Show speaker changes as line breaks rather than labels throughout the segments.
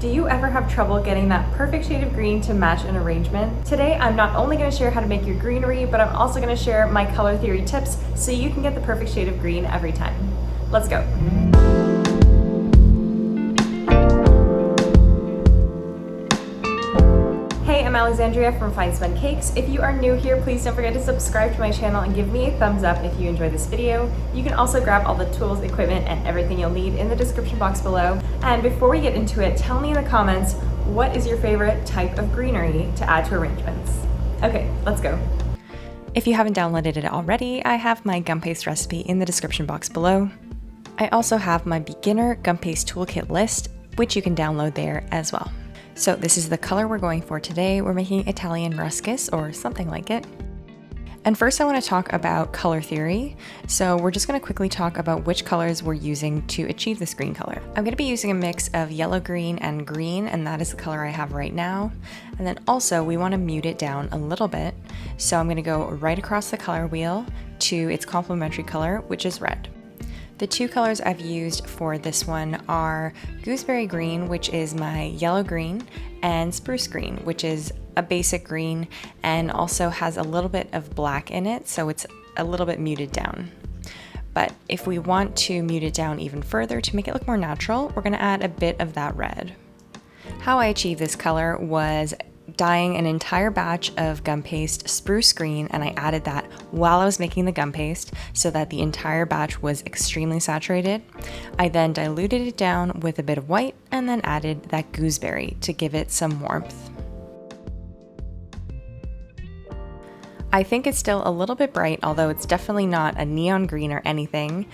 Do you ever have trouble getting that perfect shade of green to match an arrangement? Today, I'm not only going to share how to make your greenery, but I'm also going to share my color theory tips so you can get the perfect shade of green every time. Let's go. Hey, I'm Alexandria from Finespun Cakes. If you are new here, please don't forget to subscribe to my channel and give me a thumbs up if you enjoy this video. You can also grab all the tools, equipment, and everything you'll need in the description box below. And before we get into it, tell me in the comments, what is your favorite type of greenery to add to arrangements? Okay, let's go. If you haven't downloaded it already, I have my Gumpaste recipe in the description box below. I also have my beginner Gumpaste toolkit list, which you can download there as well. So this is the color we're going for today. We're making Italian Ruscus or something like it. And first I want to talk about color theory. So we're just going to quickly talk about which colors we're using to achieve this green color. I'm going to be using a mix of yellow, green, and green, and that is the color I have right now. And then also we want to mute it down a little bit. So I'm going to go right across the color wheel to its complementary color, which is red. The two colors I've used for this one are gooseberry green, which is my yellow green, and spruce green, which is a basic green and also has a little bit of black in it, so it's a little bit muted down. But if we want to mute it down even further to make it look more natural, we're going to add a bit of that red. How I achieved this color was dyeing an entire batch of gum paste spruce green, and I added that while I was making the gum paste so that the entire batch was extremely saturated. I then diluted it down with a bit of white and then added that gooseberry to give it some warmth. I think it's still a little bit bright, although it's definitely not a neon green or anything.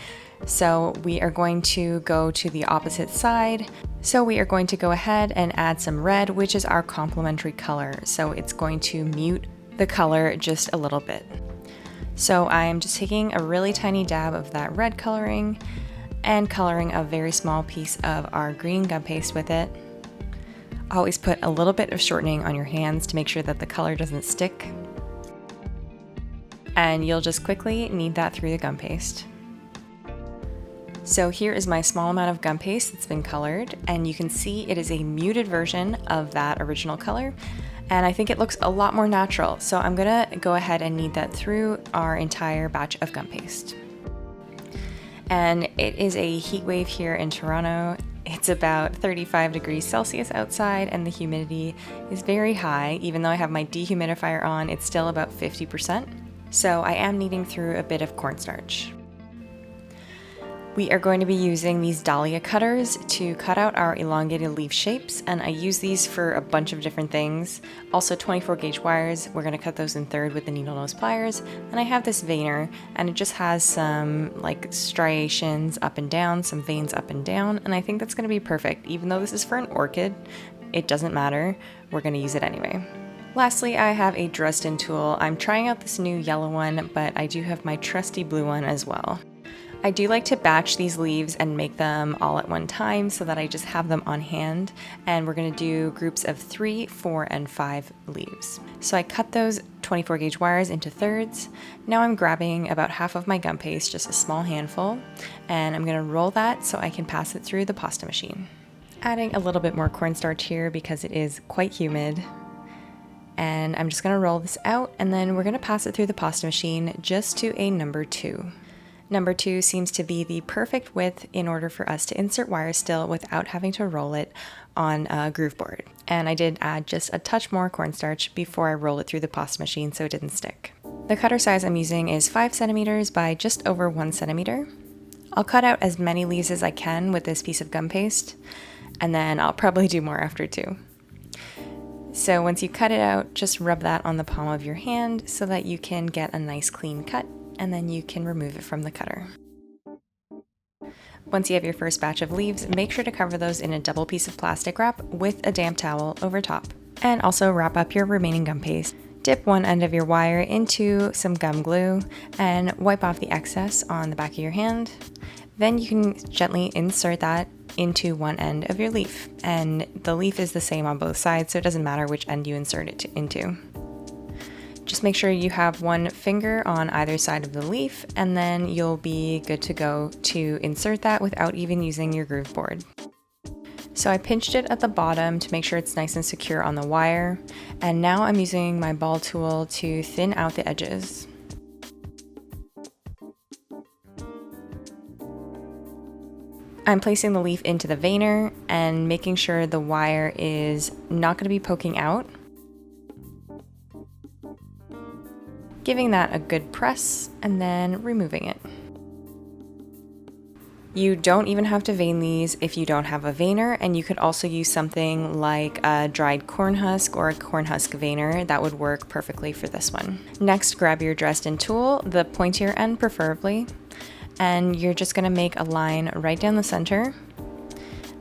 So we are going to go to the opposite side. So we are going to go ahead and add some red, which is our complementary color. So it's going to mute the color just a little bit. So I'm just taking a really tiny dab of that red coloring and coloring a very small piece of our green gum paste with it. Always put a little bit of shortening on your hands to make sure that the color doesn't stick. And you'll just quickly knead that through the gum paste. So here is my small amount of gum paste that's been colored, and you can see it is a muted version of that original color, and I think it looks a lot more natural. So I'm gonna go ahead and knead that through our entire batch of gum paste. And it is a heat wave here in Toronto. It's about 35 degrees Celsius outside and the humidity is very high. Even though I have my dehumidifier on, it's still about 50%. So I am kneading through a bit of cornstarch. We are going to be using these dahlia cutters to cut out our elongated leaf shapes, and I use these for a bunch of different things. Also 24 gauge wires, we're going to cut those in third with the needle nose pliers, and I have this veiner, and it just has some like striations up and down, some veins up and down, and I think that's going to be perfect. Even though this is for an orchid, it doesn't matter, we're going to use it anyway. Lastly, I have a Dresden tool. I'm trying out this new yellow one, but I do have my trusty blue one as well. I do like to batch these leaves and make them all at one time so that I just have them on hand, and we're going to do groups of 3, 4, and 5 leaves. So I cut those 24 gauge wires into thirds. Now I'm grabbing about half of my gum paste, just a small handful, and I'm going to roll that so I can pass it through the pasta machine. Adding a little bit more cornstarch here because it is quite humid. And I'm just going to roll this out, and then we're going to pass it through the pasta machine just to a number 2. Number 2 seems to be the perfect width in order for us to insert wire still without having to roll it on a groove board. And I did add just a touch more cornstarch before I rolled it through the pasta machine so it didn't stick. The cutter size I'm using is 5 centimeters by just over 1 centimeter. I'll cut out as many leaves as I can with this piece of gum paste, and then I'll probably do more after too. So once you cut it out, just rub that on the palm of your hand so that you can get a nice clean cut, and then you can remove it from the cutter. Once you have your first batch of leaves, make sure to cover those in a double piece of plastic wrap with a damp towel over top. And also wrap up your remaining gum paste. Dip one end of your wire into some gum glue and wipe off the excess on the back of your hand. Then you can gently insert that into one end of your leaf. And the leaf is the same on both sides, so it doesn't matter which end you insert it into. Just make sure you have one finger on either side of the leaf, and then you'll be good to go to insert that without even using your groove board. So I pinched it at the bottom to make sure it's nice and secure on the wire, and now I'm using my ball tool to thin out the edges. I'm placing the leaf into the veiner and making sure the wire is not going to be poking out. Giving that a good press and then removing it. You don't even have to vein these if you don't have a veiner, and you could also use something like a dried corn husk or a corn husk veiner. That would work perfectly for this one. Next, grab your Dresden tool, the pointier end preferably, and you're just going to make a line right down the center,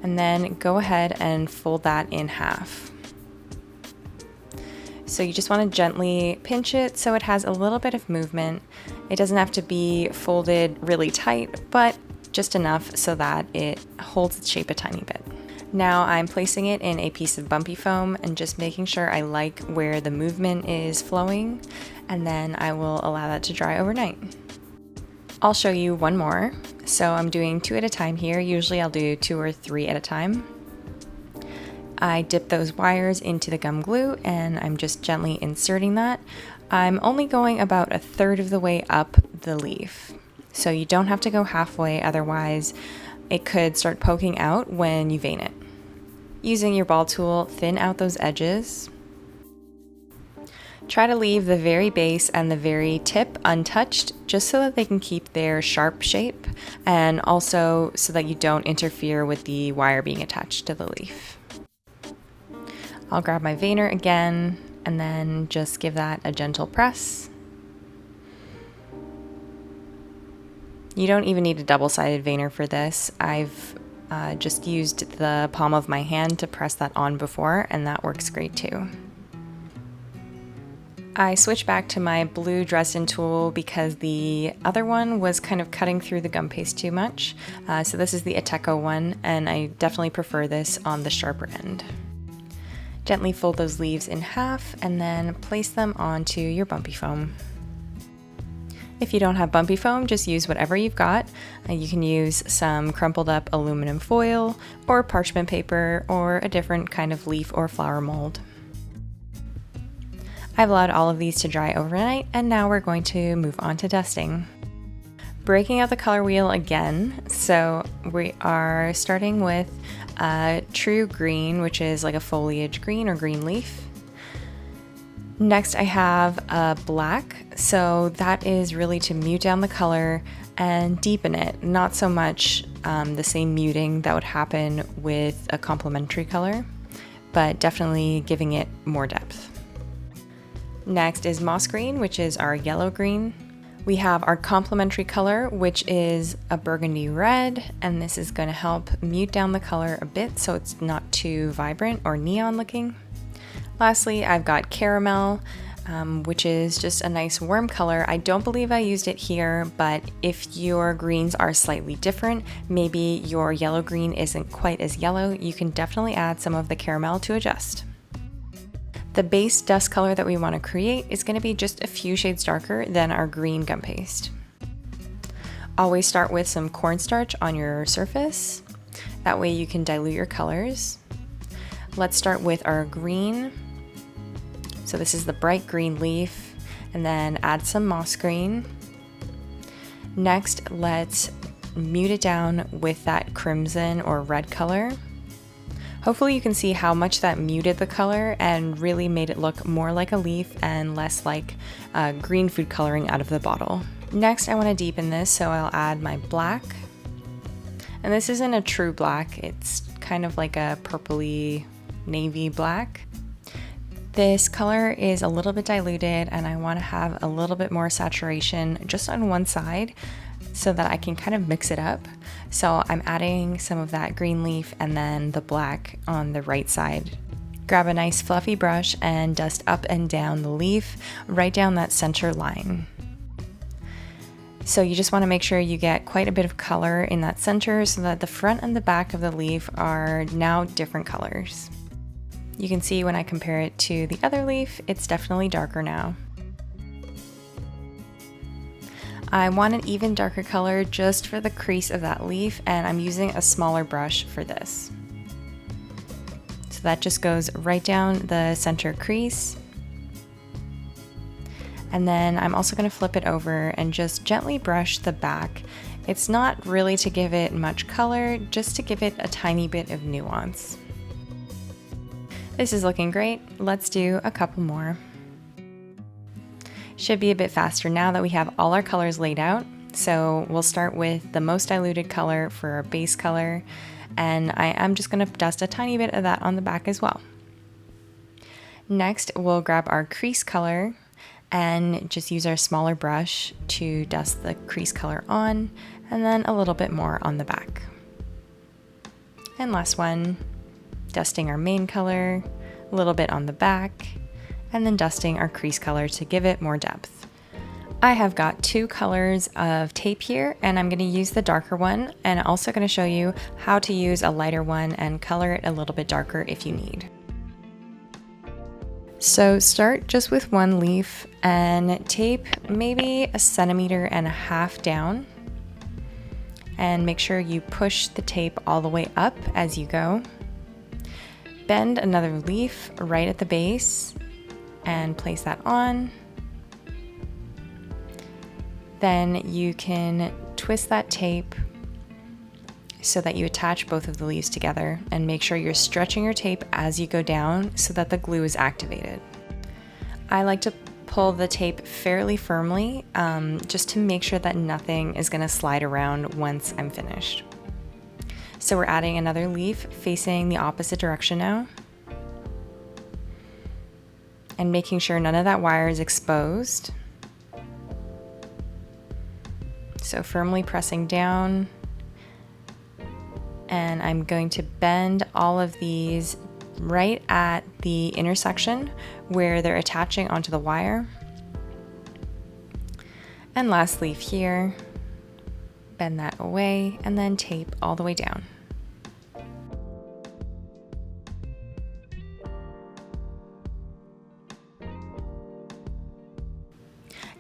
and then go ahead and fold that in half. So you just want to gently pinch it so it has a little bit of movement. It doesn't have to be folded really tight, but just enough so that it holds its shape a tiny bit. Now I'm placing it in a piece of bumpy foam and just making sure I like where the movement is flowing, and then I will allow that to dry overnight. I'll show you one more. So I'm doing 2 at a time here. Usually I'll do 2 or 3 at a time. I dip those wires into the gum glue and I'm just gently inserting that. I'm only going about 1/3 of the way up the leaf. So you don't have to go halfway, otherwise it could start poking out when you vein it. Using your ball tool, thin out those edges. Try to leave the very base and the very tip untouched, just so that they can keep their sharp shape, and also so that you don't interfere with the wire being attached to the leaf. I'll grab my veiner again and then just give that a gentle press. You don't even need a double-sided veiner for this. I've just used the palm of my hand to press that on before, and that works great too. I switched back to my blue Dresden tool because the other one was kind of cutting through the gum paste too much. So this is the Ateco one, and I definitely prefer this on the sharper end. Gently fold those leaves in half and then place them onto your bumpy foam. If you don't have bumpy foam, just use whatever you've got. You can use some crumpled up aluminum foil or parchment paper or a different kind of leaf or flower mold. I've allowed all of these to dry overnight, and now we're going to move on to dusting. Breaking out the color wheel again, so we are starting with a true green, which is like a foliage green or green leaf. Next I have a black, so that is really to mute down the color and deepen it, not so much the same muting that would happen with a complementary color, but definitely giving it more depth. Next is moss green, which is our yellow green. We have our complementary color, which is a burgundy red, and this is going to help mute down the color a bit so it's not too vibrant or neon looking. Lastly, I've got caramel, which is just a nice warm color. I don't believe I used it here, but if your greens are slightly different, maybe your yellow green isn't quite as yellow, you can definitely add some of the caramel to adjust. The base dust color that we want to create is going to be just a few shades darker than our green gum paste. Always start with some cornstarch on your surface. That way you can dilute your colors. Let's start with our green. So this is the bright green leaf, and then add some moss green. Next, let's mute it down with that crimson or red color. Hopefully you can see how much that muted the color and really made it look more like a leaf and less like green food coloring out of the bottle. Next, I want to deepen this, so I'll add my black. And this isn't a true black, it's kind of like a purpley navy black. This color is a little bit diluted, and I want to have a little bit more saturation just on one side so that I can kind of mix it up. So I'm adding some of that green leaf and then the black on the right side. Grab a nice fluffy brush and dust up and down the leaf, right down that center line. So you just want to make sure you get quite a bit of color in that center so that the front and the back of the leaf are now different colors. You can see when I compare it to the other leaf, it's definitely darker now. I want an even darker color just for the crease of that leaf, and I'm using a smaller brush for this. So that just goes right down the center crease. And then I'm also going to flip it over and just gently brush the back. It's not really to give it much color, just to give it a tiny bit of nuance. This is looking great. Let's do a couple more. Should be a bit faster now that we have all our colors laid out. So we'll start with the most diluted color for our base color, and I am just going to dust a tiny bit of that on the back as well. Next, we'll grab our crease color and just use our smaller brush to dust the crease color on, and then a little bit more on the back. And last one, dusting our main color, a little bit on the back, and then dusting our crease color to give it more depth. I have got 2 colors of tape here, and I'm going to use the darker one, and also going to show you how to use a lighter one and color it a little bit darker if you need. So start just with one leaf and tape maybe 1.5 centimeters down, and make sure you push the tape all the way up as you go. Bend another leaf right at the base and place that on. Then you can twist that tape so that you attach both of the leaves together, and make sure you're stretching your tape as you go down so that the glue is activated. I like to pull the tape fairly firmly just to make sure that nothing is going to slide around once I'm finished. So we're adding another leaf facing the opposite direction now, and making sure none of that wire is exposed. So firmly pressing down, and I'm going to bend all of these right at the intersection where they're attaching onto the wire. And last leaf here, bend that away, and then tape all the way down.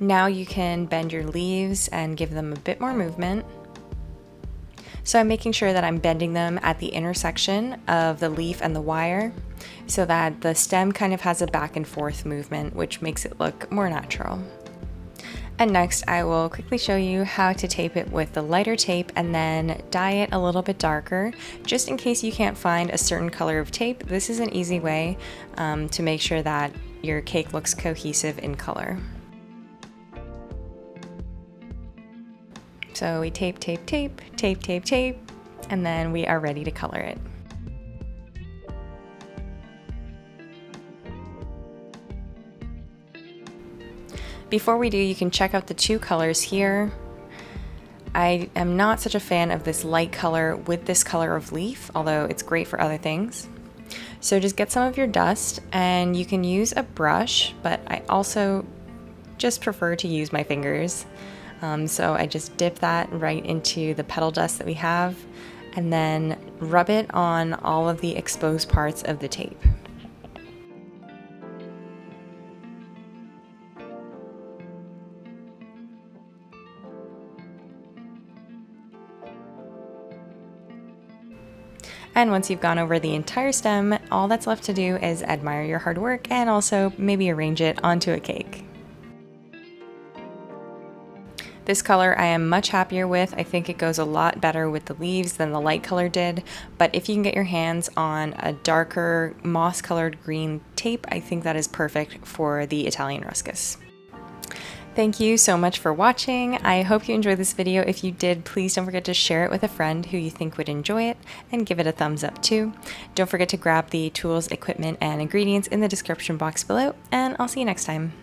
Now you can bend your leaves and give them a bit more movement. So I'm making sure that I'm bending them at the intersection of the leaf and the wire so that the stem kind of has a back and forth movement, which makes it look more natural. And next I will quickly show you how to tape it with the lighter tape and then dye it a little bit darker. Just in case you can't find a certain color of tape, this is an easy way to make sure that your cake looks cohesive in color. So we tape, tape, tape, tape, tape, tape, and then we are ready to color it. Before we do, you can check out the 2 colors here. I am not such a fan of this light color with this color of leaf, although it's great for other things. So just get some of your dust, and you can use a brush, but I also just prefer to use my fingers. So I just dip that right into the petal dust that we have, and then rub it on all of the exposed parts of the tape. And once you've gone over the entire stem, all that's left to do is admire your hard work and also maybe arrange it onto a cake. This color I am much happier with. I think it goes a lot better with the leaves than the light color did, but if you can get your hands on a darker moss colored green tape, I think that is perfect for the Italian Ruscus. Thank you so much for watching. I hope you enjoyed this video. If you did, please don't forget to share it with a friend who you think would enjoy it, and give it a thumbs up too. Don't forget to grab the tools, equipment, and ingredients in the description box below, and I'll see you next time.